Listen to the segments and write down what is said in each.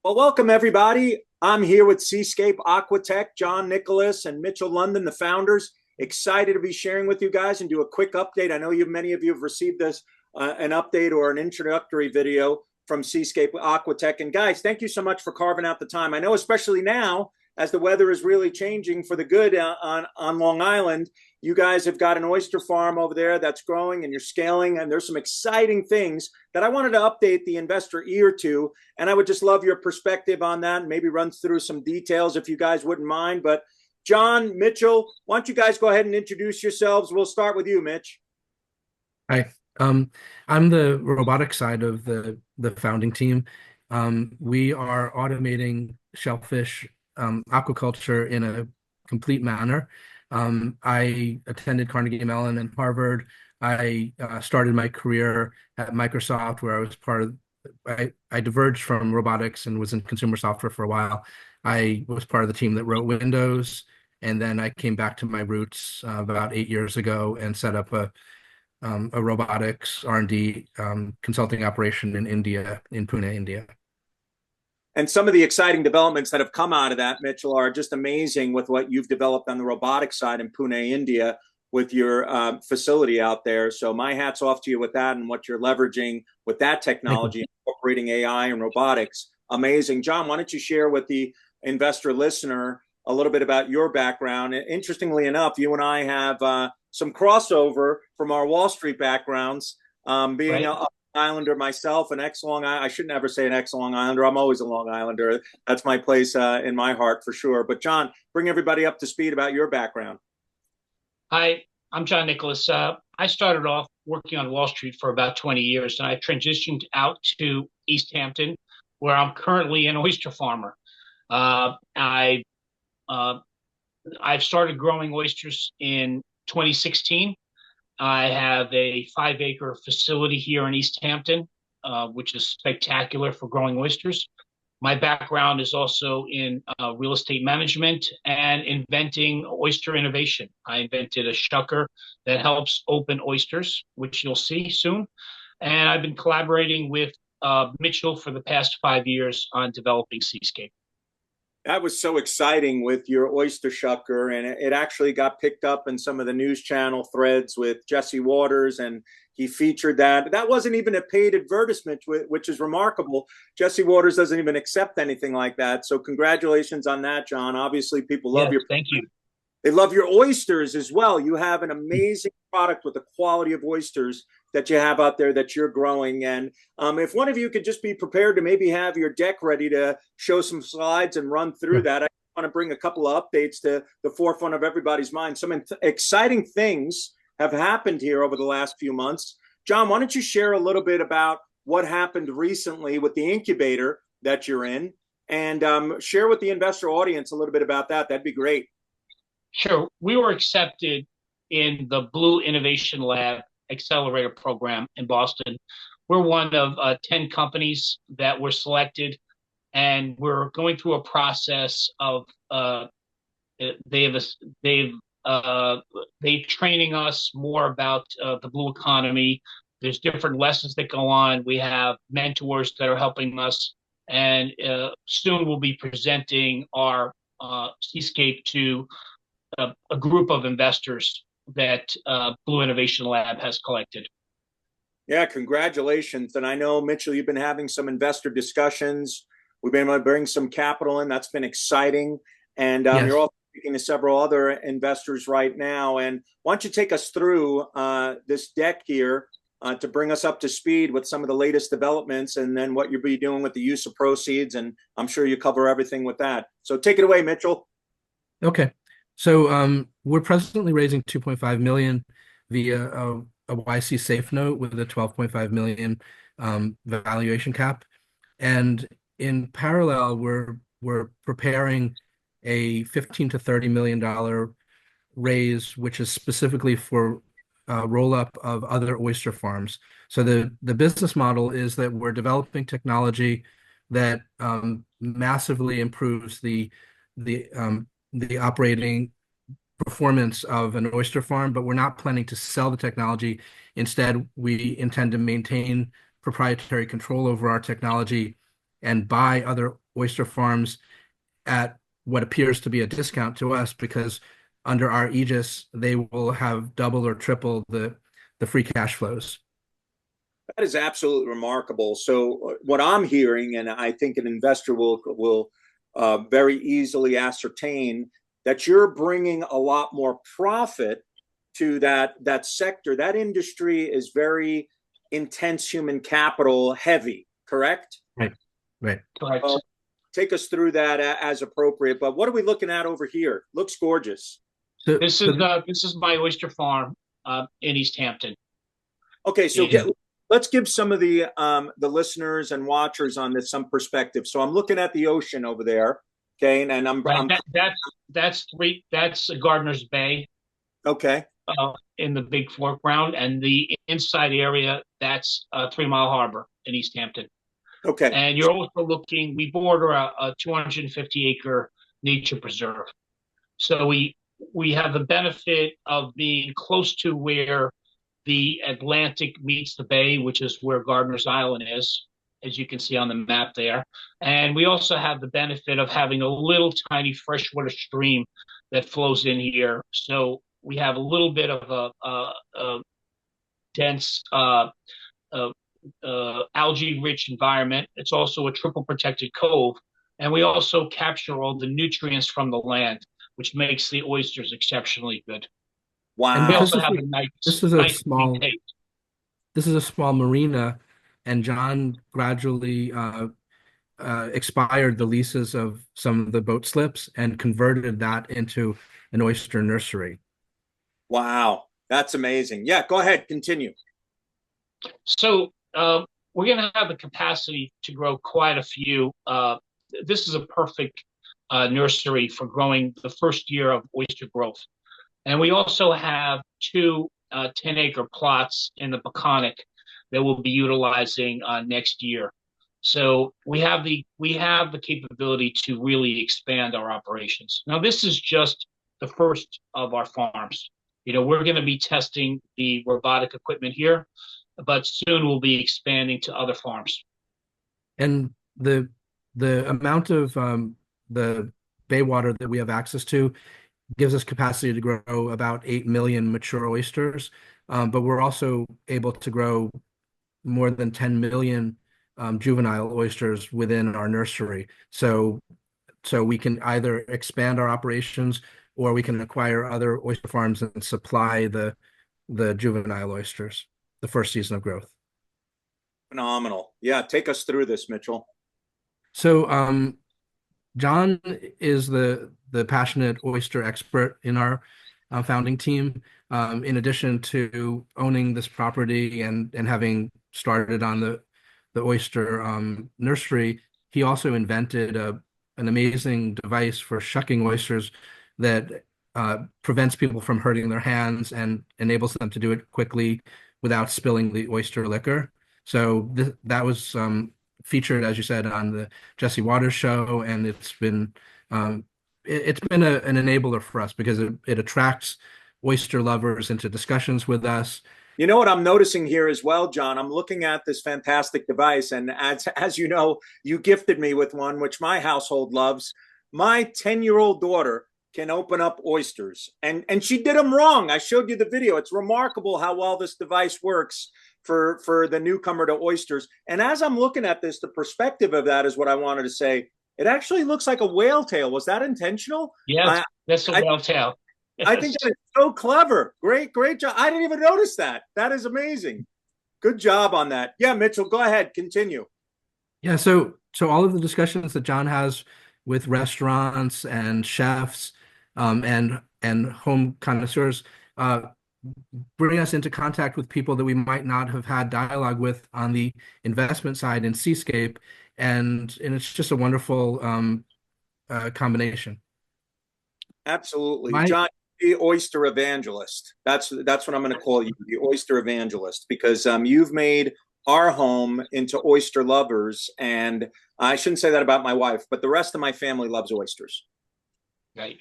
Well, welcome everybody. I'm here with Seascape, Aquatech, John Nicholas, and Mitchell London, the founders. Excited to be sharing with you guys and do a quick update. I know many of you have received this an update or an introductory video from Seascape Aquatech. And guys, thank you so much for carving out the time. I know, especially now, as the weather is really changing for the good on Long Island, you guys have got an oyster farm over there that's growing and you're scaling, and there's some exciting things that I wanted to update the investor ear to. And I would just love your perspective on that and maybe run through some details if you guys wouldn't mind. But John, Mitchell, why don't you guys go ahead and introduce yourselves? We'll start with you, Mitch. Hi, um, I'm the robotic side of the founding team. We are automating shellfish aquaculture in a complete manner. I attended Carnegie Mellon and Harvard. I started my career at Microsoft, where I was part of. I diverged from robotics and was in consumer software for a while. I was part of the team that wrote Windows, and then I came back to my roots about 8 years ago and set up a robotics R&D consulting operation in India, in Pune, India. And some of the exciting developments that have come out of that, Mitchell, are just amazing with what you've developed on the robotics side in Pune, India, with your facility out there. So my hat's off to you with that and what you're leveraging with that Thank you. technology, incorporating AI and robotics. Amazing. John, why don't you share with the investor listener a little bit about your background? Interestingly enough, you and I have some crossover from our Wall Street backgrounds, being Right. a Islander myself, an ex-Long Island. I should never say an ex-Long Islander. I'm always a Long Islander. That's my place in my heart for sure. But John, bring everybody up to speed about your background. Hi, I'm John Nicholas. I started off working on Wall Street for about 20 years, and I transitioned out to East Hampton, where I'm currently an oyster farmer. Uh, I uh, I've started growing oysters in 2016. I have a 5-acre facility here in East Hampton, which is spectacular for growing oysters. My background is also in real estate management and inventing oyster innovation. I invented a shucker that helps open oysters, which you'll see soon. And I've been collaborating with Mitchell for the past 5 years on developing Seascape. That was so exciting with your oyster shucker, and it actually got picked up in some of the news channel threads with Jesse Waters, and he featured that. That wasn't even a paid advertisement, which is remarkable. Jesse Waters doesn't even accept anything like that. So congratulations on that, John. Obviously, people love Yes, your thank you. they love your oysters as well. You have an amazing product with the quality of oysters that you have out there that you're growing. And if one of you could just be prepared to maybe have your deck ready to show some slides and run through Sure. that, I want to bring a couple of updates to the forefront of everybody's mind. Some exciting things have happened here over the last few months. John, why don't you share a little bit about what happened recently with the incubator that you're in, and share with the investor audience a little bit about that? That'd be great. Sure. We were accepted in the Blue Innovation Lab Accelerator Program in Boston. We're one of 10 companies that were selected, and we're going through a process of they've they've they've training us more about the blue economy. There's different lessons that go on. We have mentors that are helping us, and soon we'll be presenting our Seascape to a group of investors that Blue Innovation Lab has collected. Yeah, congratulations. And I know, Mitchell, you've been having some investor discussions. We've been able to bring some capital in. That's been exciting. And you're Yes. also speaking to several other investors right now. And why don't you take us through this deck here to bring us up to speed with some of the latest developments, and then what you'll be doing with the use of proceeds. And I'm sure you cover everything with that. So take it away, Mitchell. Okay. So we're presently raising 2.5 million via a YC safe note with a 12.5 million valuation cap. And in parallel, we're preparing a 15 to 30 million dollar raise, which is specifically for roll up of other oyster farms. So the business model is that we're developing technology that massively improves the operating performance of an oyster farm, but we're not planning to sell the technology. Instead, we intend to maintain proprietary control over our technology and buy other oyster farms at what appears to be a discount to us because under our aegis, they will have double or triple the free cash flows. That is absolutely remarkable. So what I'm hearing, and I think an investor will very easily ascertain that you're bringing a lot more profit to that sector. That industry is very intense human capital heavy, correct? Right. Right. Correct. Take us through that as appropriate. But what are we looking at over here? Looks gorgeous. So, This is my oyster farm in East Hampton. Okay, so let's give some of the listeners and watchers on this some perspective. So I'm looking at the ocean over there, okay, and that's Gardiner's Bay. Okay. In the big foreground, and the inside area, that's 3 Mile Harbor in East Hampton. Okay. And you're also looking, we border a 250-acre nature preserve. So we have the benefit of being close to where the Atlantic meets the bay, which is where Gardiner's Island is, as you can see on the map there. And we also have the benefit of having a little tiny freshwater stream that flows in here. So we have a little bit of a dense algae-rich environment. It's also a triple protected cove. And we also capture all the nutrients from the land, which makes the oysters exceptionally good. Wow. And we also have this is a small marina, and John gradually expired the leases of some of the boat slips and converted that into an oyster nursery. Wow, that's amazing. Yeah, go ahead, continue. So we're going to have the capacity to grow quite a few. This is a perfect nursery for growing the first year of oyster growth. And we also have two 10-acre plots in the Peconic that we'll be utilizing next year. So we have the capability to really expand our operations. Now, this is just the first of our farms. We're going to be testing the robotic equipment here, but soon we'll be expanding to other farms. And the amount of the bay water that we have access to gives us capacity to grow about 8 million mature oysters, but we're also able to grow more than 10 million juvenile oysters within our nursery. So we can either expand our operations or we can acquire other oyster farms and supply the juvenile oysters the first season of growth. Phenomenal. Yeah, take us through this, Mitchell. So John is the passionate oyster expert in our founding team. In addition to owning this property and having started on the oyster nursery, he also invented an amazing device for shucking oysters that prevents people from hurting their hands and enables them to do it quickly without spilling the oyster liquor. So that was featured, as you said, on the Jesse Waters show, and it's been an enabler for us because it attracts oyster lovers into discussions with us. You know what I'm noticing here as well, John? I'm looking at this fantastic device, and as you know, you gifted me with one, which my household loves. My 10-year-old daughter can open up oysters, and she did them wrong. I showed you the video. It's remarkable how well this device works for the newcomer to oysters. And as I'm looking at this, the perspective of that is what I wanted to say. It actually looks like a whale tail. Was that intentional? Yeah, that's a whale tail. Yes. I think that is so clever. Great job. I didn't even notice that. That is amazing. Good job on that. Yeah, Mitchell, go ahead. Continue. Yeah, so all of the discussions that John has with restaurants and chefs and home connoisseurs bring us into contact with people that we might not have had dialogue with on the investment side in Seascape, and it's just a wonderful combination. Absolutely. John, the oyster evangelist. That's what I'm going to call you, the oyster evangelist, because you've made our home into oyster lovers, and I shouldn't say that about my wife, but the rest of my family loves oysters. Right.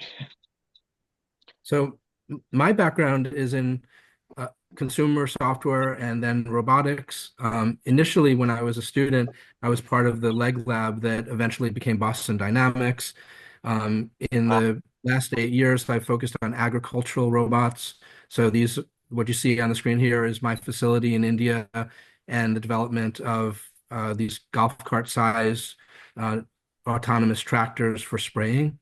So my background is in consumer software and then robotics. Initially, when I was a student, I was part of the leg lab that eventually became Boston Dynamics. In the last 8 years, I've focused on agricultural robots. So what you see on the screen here is my facility in India and the development of these golf cart size autonomous tractors for spraying.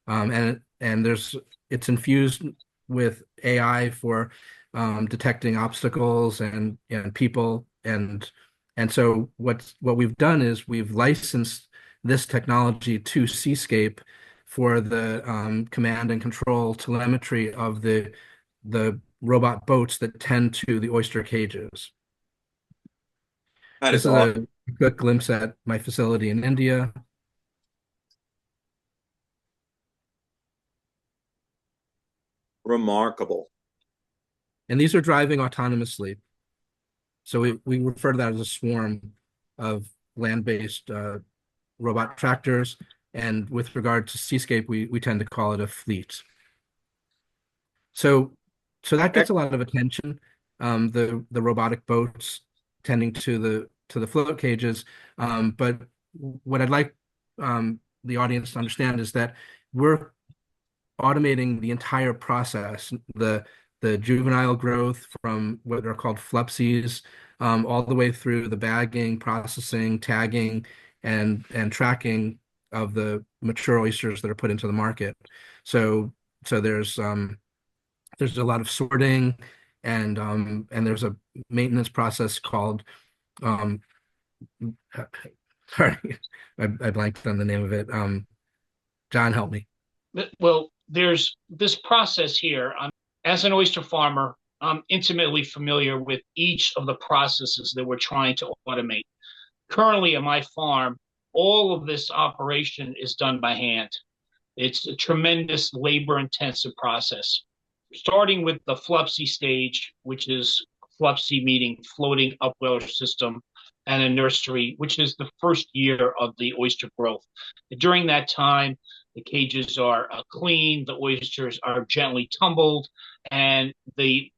And it's infused with AI for detecting obstacles and people. And so what we've done is we've licensed this technology to Seascape for the command and control telemetry of the robot boats that tend to the oyster cages. That This is is awesome. a quick glimpse at my facility in India. Remarkable. And these are driving autonomously. So we refer to that as a swarm of land-based robot tractors. And with regard to Seascape, we tend to call it a fleet. So that gets a lot of attention. The robotic boats tending to the float cages. But what I'd like the audience to understand is that we're automating the entire process, the juvenile growth from what are called flupsies, all the way through the bagging, processing, tagging, and tracking of the mature oysters that are put into the market. So there's a lot of sorting and there's a maintenance process called sorry, I blanked on the name of it. John, help me. Well, there's this process here. As an oyster farmer, I'm intimately familiar with each of the processes that we're trying to automate. Currently, at my farm, all of this operation is done by hand. It's a tremendous labor-intensive process, starting with the flupsy stage, which is flupsy meaning floating upwelder system, and a nursery, which is the first year of the oyster growth. During that time, the cages are clean, the oysters are gently tumbled, and the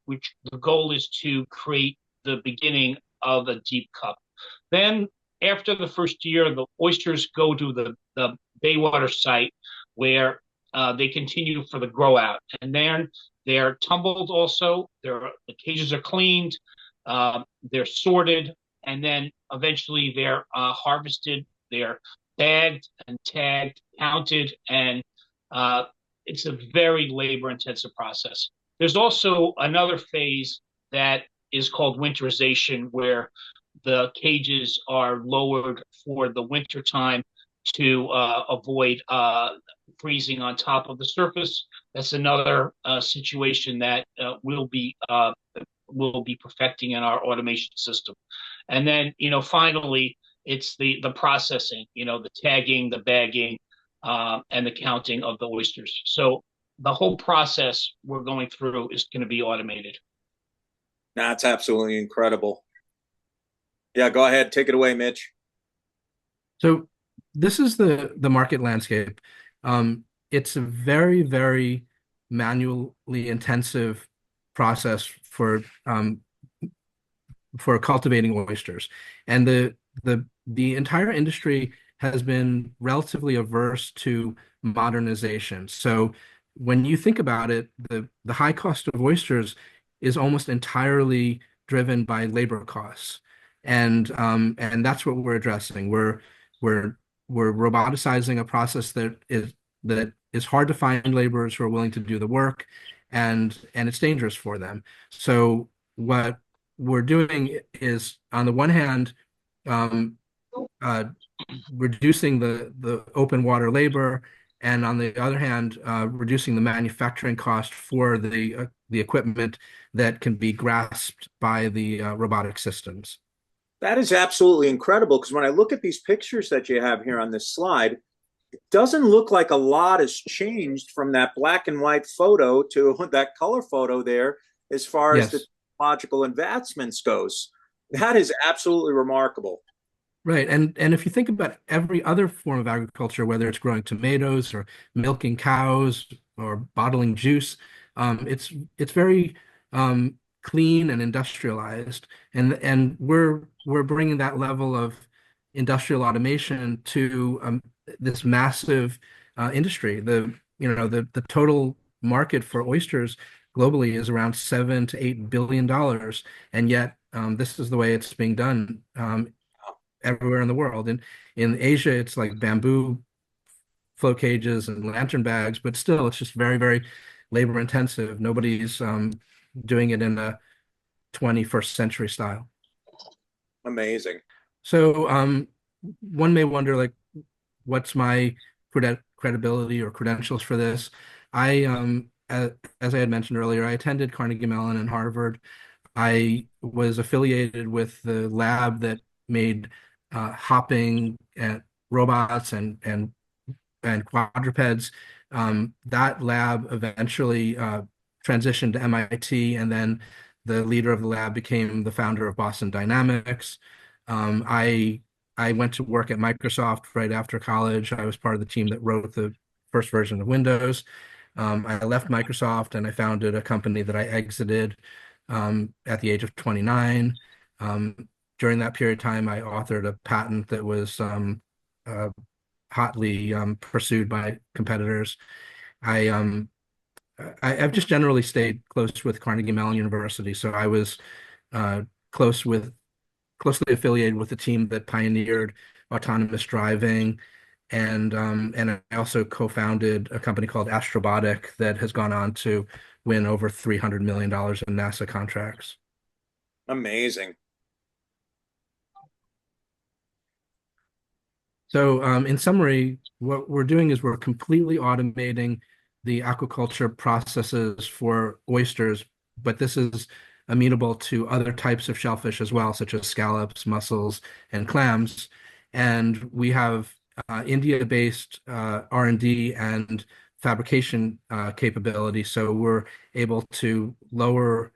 goal is to create the beginning of a deep cup. Then, after the first year, the oysters go to the Baywater site where they continue for the grow out. And then they're tumbled also, the cages are cleaned, they're sorted, and then eventually they're harvested, they're bagged and tagged, counted, and it's a very labor-intensive process. There's also another phase that is called winterization, where the cages are lowered for the winter time to avoid freezing on top of the surface. That's another situation that we'll be perfecting in our automation system. And then, finally, it's the processing, the tagging, the bagging, and the counting of the oysters. So the whole process we're going through is going to be automated. That's absolutely incredible. Yeah, go ahead. Take it away, Mitch. So this is the market landscape. It's a very, very manually intensive process for cultivating oysters, and the entire industry has been relatively averse to modernization. So when you think about it, the high cost of oysters is almost entirely driven by labor costs, and that's what we're addressing. We're roboticizing a process that is hard to find laborers who are willing to do the work, and it's dangerous for them. So what we're doing is, on the one hand, reducing the open water labor, and on the other hand, reducing the manufacturing cost for the equipment that can be grasped by the robotic systems. That is absolutely incredible, because when I look at these pictures that you have here on this slide, it doesn't look like a lot has changed from that black and white photo to that color photo there as far as the technological advancements goes. That is absolutely remarkable. Right. And if you think about every other form of agriculture, whether it's growing tomatoes or milking cows or bottling juice, it's very clean and industrialized, and we're bringing that level of industrial automation to this massive industry. The total market for oysters globally is around $7 to $8 billion, and yet this is the way it's being done everywhere in the world. And in Asia, it's like bamboo flow cages and lantern bags, but still, it's just very, very labor intensive. Nobody's doing it in a 21st century style. Amazing. So one may wonder, like, what's my credibility or credentials for this? I, as I had mentioned earlier, I attended Carnegie Mellon and Harvard. I was affiliated with the lab that made hopping and robots and quadrupeds. That lab eventually transitioned to MIT, and then the leader of the lab became the founder of Boston Dynamics. I went to work at Microsoft right after college. I was part of the team that wrote the first version of Windows. I left Microsoft and I founded a company that I exited at the age of 29. During that period of time, I authored a patent that was hotly pursued by competitors. I I've just generally stayed close with Carnegie Mellon University, so I was uh, close with closely affiliated with the team that pioneered autonomous driving, and I also co-founded a company called Astrobotic that has gone on to win over $300 million in NASA contracts. Amazing. So, in summary, what we're doing is we're completely automating the aquaculture processes for oysters, but this is amenable to other types of shellfish as well, such as scallops, mussels, and clams. And we have India-based R&D and fabrication capability, so we're able to lower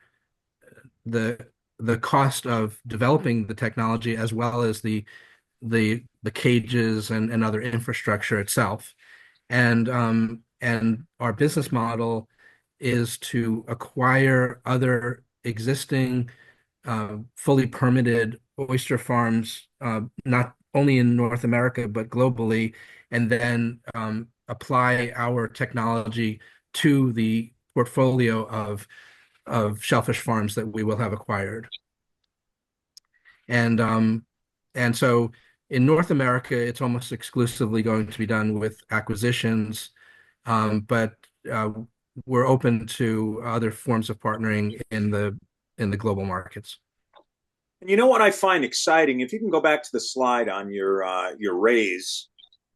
the the cost of developing the technology as well as the cages and other infrastructure itself. And our business model is to acquire other existing fully permitted oyster farms, not only in North America but globally, and then apply our technology to the portfolio of shellfish farms that we will have acquired. And and so in North America, it's almost exclusively going to be done with acquisitions, but uh, we're open to other forms of partnering in the global markets. And you know what I find exciting? If you can go back to the slide on your raise,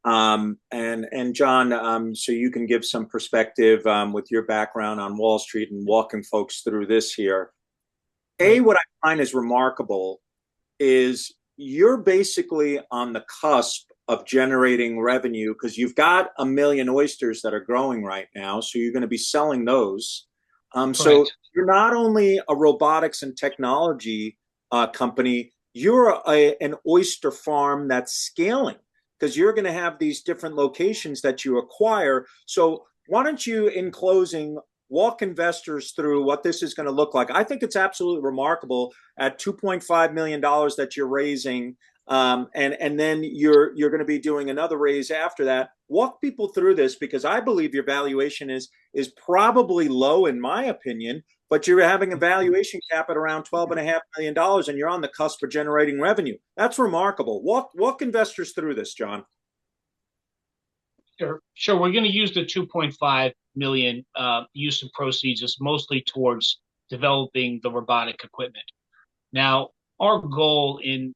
and John, so you can give some perspective with your background on Wall Street and walking folks through this here. What I find is remarkable is you're basically on the cusp of generating revenue because you've got 1 million oysters that are growing right now. So you're going to be selling those. So you're not only a robotics and technology company, you're an oyster farm that's scaling because you're going to have these different locations that you acquire. So why don't you, in closing, walk investors through what this is going to look like? I think it's absolutely remarkable at $2.5 million that you're raising, and then you're going to be doing another raise after that. Walk people through this because I believe your valuation is probably low in my opinion, but you're having a valuation cap at around $12.5 million, and you're on the cusp of generating revenue. That's remarkable. Walk investors through this, John. Sure. We're going to use the 2.5 million use of proceeds is mostly towards developing the robotic equipment. Now, our goal in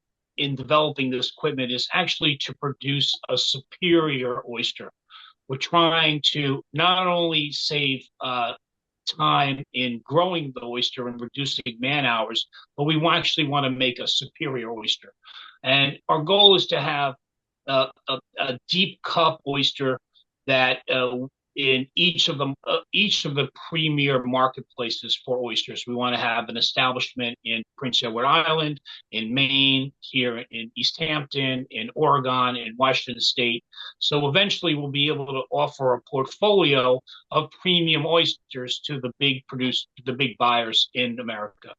developing this equipment is actually to produce a superior oyster. We're trying to not only save time in growing the oyster and reducing man hours, but we actually want to make a superior oyster. And our goal is to have a deep cup oyster that in each of the premier marketplaces for oysters. We want to have an establishment in Prince Edward Island, in Maine, here in East Hampton, in Oregon, in Washington State. So eventually we'll be able to offer a portfolio of premium oysters to the big buyers in America.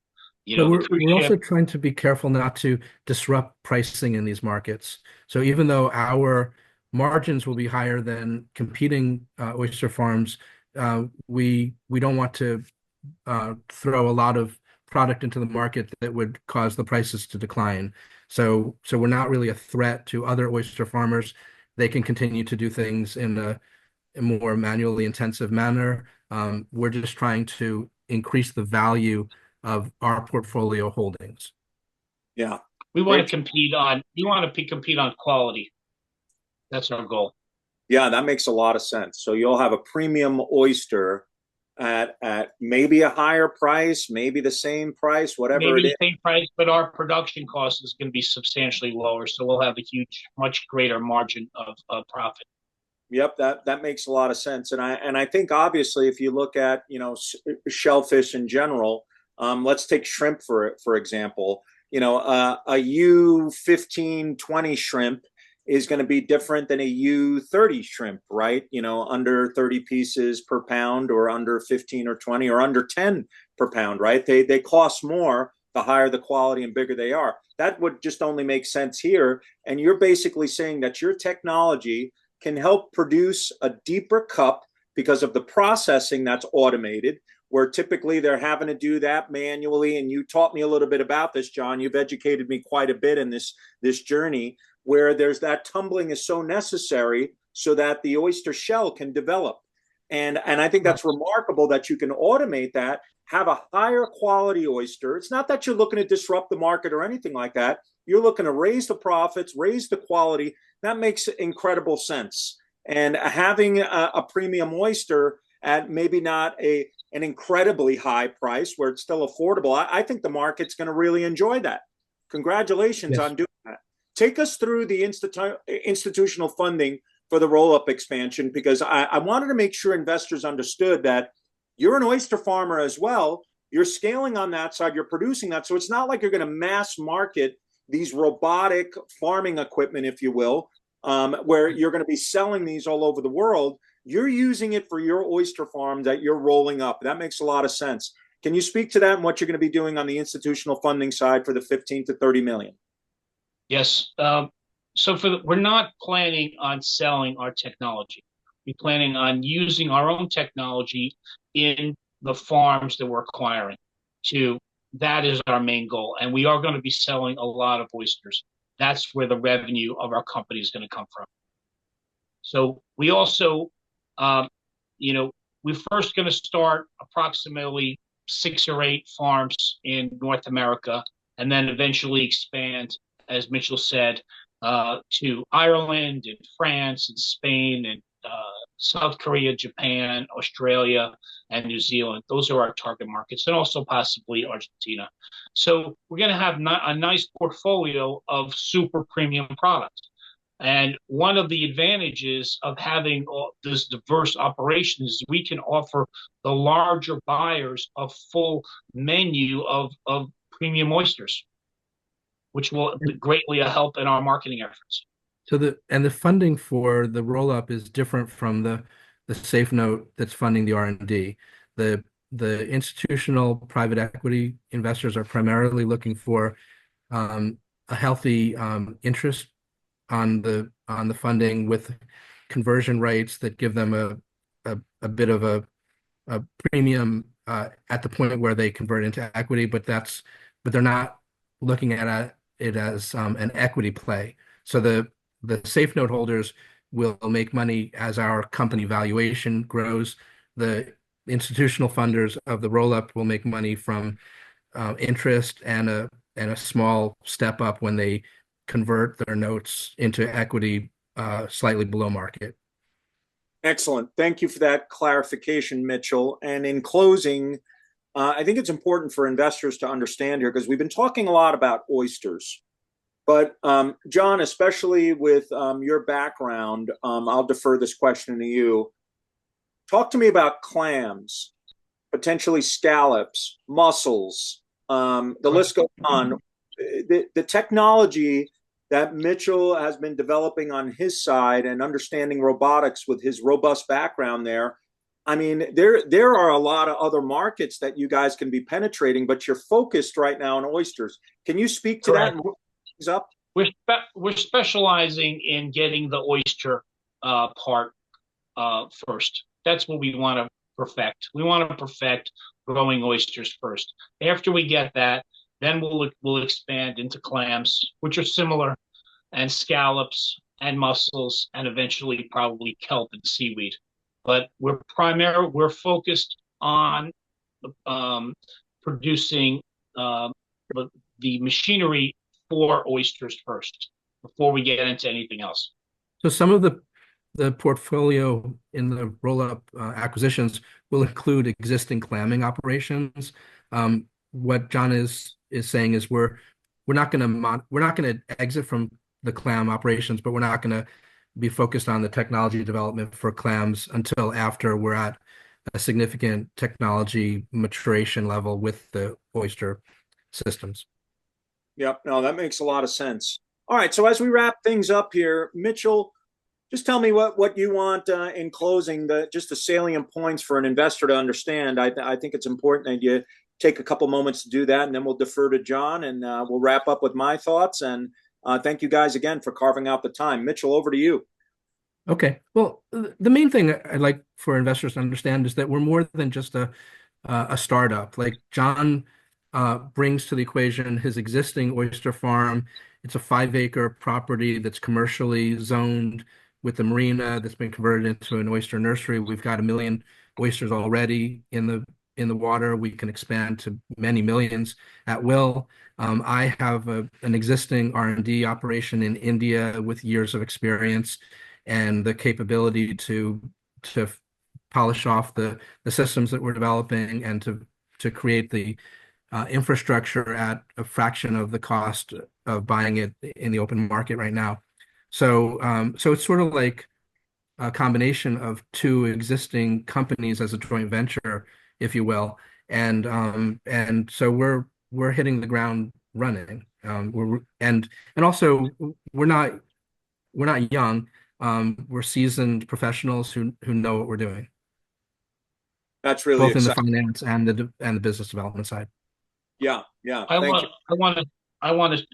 But we're also trying to be careful not to disrupt pricing in these markets. So even though our margins will be higher than competing oyster farms, we don't want to throw a lot of product into the market that would cause the prices to decline. So we're not really a threat to other oyster farmers. They can continue to do things in a more manually intensive manner. We're just trying to increase the value of our portfolio holdings. Yeah. We want to compete on quality. That's our goal. Yeah, that makes a lot of sense. So you'll have a premium oyster at maybe a higher price, maybe the same price, whatever maybe it is. The same price, but our production cost is going to be substantially lower. So we'll have a much greater margin of profit. Yep, that makes a lot of sense. And I think obviously if you look at, shellfish in general, let's take shrimp for example. A U15-20 shrimp is going to be different than a U30 shrimp, right? Under 30 pieces per pound, or under 15 or 20, or under 10 per pound, right? They cost more the higher the quality and bigger they are. That would just only make sense here. And you're basically saying that your technology can help produce a deeper cup because of the processing that's automated, where typically they're having to do that manually. And you taught me a little bit about this, John. You've educated me quite a bit in this journey, where there's that tumbling is so necessary so that the oyster shell can develop. And I think that's remarkable that you can automate that, have a higher quality oyster. It's not that you're looking to disrupt the market or anything like that. You're looking to raise the profits, raise the quality. That makes incredible sense. And having a premium oyster at maybe not an incredibly high price where it's still affordable, I think the market's going to really enjoy that. Congratulations on doing that. Take us through the institutional funding for the roll-up expansion, because I wanted to make sure investors understood that you're an oyster farmer as well. You're scaling on that side. You're producing that. So it's not like you're going to mass market these robotic farming equipment, if you will, where you're going to be selling these all over the world. You're using it for your oyster farm that you're rolling up. That makes a lot of sense. Can you speak to that and what you're going to be doing on the institutional funding side for the 15 to 30 million? Yes. So we're not planning on selling our technology. We're planning on using our own technology in the farms that we're acquiring. That is our main goal. And we are going to be selling a lot of oysters. That's where the revenue of our company is going to come from. So we also, we're first going to start approximately 6 or 8 farms in North America, and then eventually expand, as Mitchell said, to Ireland and France and Spain and South Korea, Japan, Australia, and New Zealand. Those are our target markets, and also possibly Argentina. So we're going to have a nice portfolio of super premium products. And one of the advantages of having this diverse operation is we can offer the larger buyers a full menu of premium oysters, which will greatly help in our marketing efforts. So the funding for the roll-up is different from the safe note that's funding the R&D. The institutional private equity investors are primarily looking for a healthy interest on the funding, with conversion rates that give them a bit of a premium at the point where they convert into equity, but they're not looking at it as an equity play. So the safe note holders will make money as our company valuation grows. The institutional funders of the roll-up will make money from interest and a small step up when they convert their notes into equity slightly below market. Excellent. Thank you for that clarification, Mitchell. And in closing, I think it's important for investors to understand here, because we've been talking a lot about oysters. But John, especially with your background, I'll defer this question to you. talk to me about clams, potentially scallops, mussels. The list goes on. The technology that Mitchell has been developing on his side and understanding robotics with his robust background there. I mean, there are a lot of other markets that you guys can be penetrating, but you're focused right now on oysters. Can you speak to that and move things up? We're specializing in getting the oyster part first. That's what we want to perfect. We want to perfect growing oysters first. After we get that, then we'll expand into clams, which are similar, and scallops and mussels, and eventually probably kelp and seaweed. But we're focused on producing the machinery for oysters first before we get into anything else. So some of the portfolio in the roll-up acquisitions will include existing clamming operations. What John is saying is we're not going to exit from the clam operations, but we're not going to be focused on the technology development for clams until after we're at a significant technology maturation level with the oyster systems. Yep, no, that makes a lot of sense. All right, so as we wrap things up here, Mitchell, just tell me what you want in closing, just the salient points for an investor to understand. I think it's important that you take a couple moments to do that, and then we'll defer to John, and we'll wrap up with my thoughts. And thank you guys again for carving out the time. Mitchell, over to you. Okay. Well, the main thing I'd like for investors to understand is that we're more than just a startup. Like John brings to the equation his existing oyster farm. It's a 5-acre property that's commercially zoned with the marina that's been converted into an oyster nursery. We've got 1 million oysters already in the water. We can expand to many millions at will. I have an existing R&D operation in India with years of experience and the capability to polish off the systems that we're developing and to create the infrastructure at a fraction of the cost of buying it in the open market right now. So it's sort of like a combination of two existing companies as a joint venture, if you will, and so we're hitting the ground running. And also we're not young. We're seasoned professionals who know what we're doing. That's really both exciting. in the finance and the business development side. Yeah, yeah. I want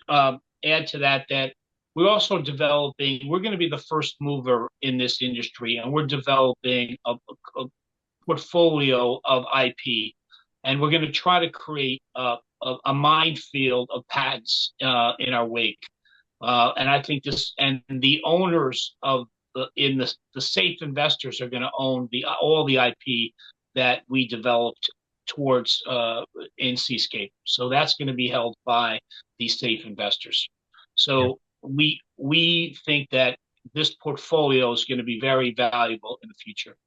to add to that we're also developing. We're going to be the first mover in this industry, and we're developing a portfolio of IP, and we're going to try to create a minefield of patents in our wake. And I think the owners of the safe investors are going to own all the IP that we developed towards in Seascape. So that's going to be held by these safe investors. So we think that this portfolio is going to be very valuable in the future.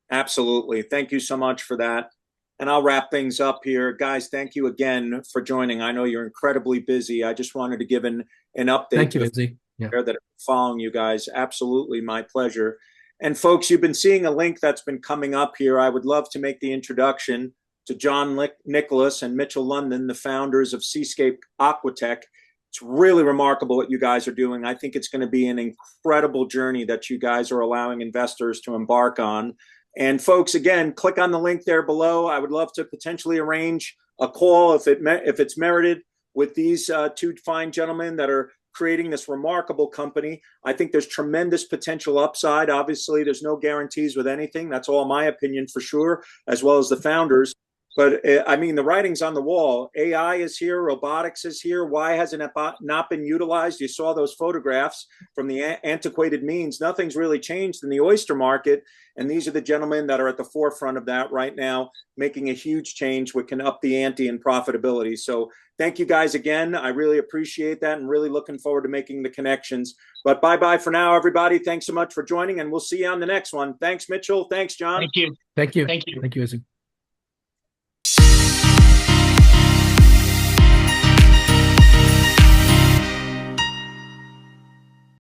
Absolutely. Thank you so much for that. And I'll wrap things up here. Guys, thank you again for joining. I know you're incredibly busy. I just wanted to give an update. Thank you, Izzy. That are following you guys. Absolutely, my pleasure. And folks, you've been seeing a link that's been coming up here. I would love to make the introduction to John Nicholas and Mitchell London, the founders of Seascape Aquatech. It's really remarkable what you guys are doing. I think it's going to be an incredible journey that you guys are allowing investors to embark on. And folks, again, click on the link there below. I would love to potentially arrange a call if it's merited with these two fine gentlemen that are creating this remarkable company. I think there's tremendous potential upside. Obviously, there's no guarantees with anything. That's all my opinion for sure, as well as the founders. But I mean, the writing's on the wall. AI is here. Robotics is here. Why hasn't it not been utilized? You saw those photographs from the antiquated means. Nothing's really changed in the oyster market. And these are the gentlemen that are at the forefront of that right now, making a huge change which can up the ante in profitability. So thank you guys again. I really appreciate that and really looking forward to making the connections. But bye-bye for now, everybody. Thanks so much for joining, and we'll see you on the next one. Thanks, Mitchell. Thanks, John. Thank you. Thank you. Thank you. Thank you, Izzy.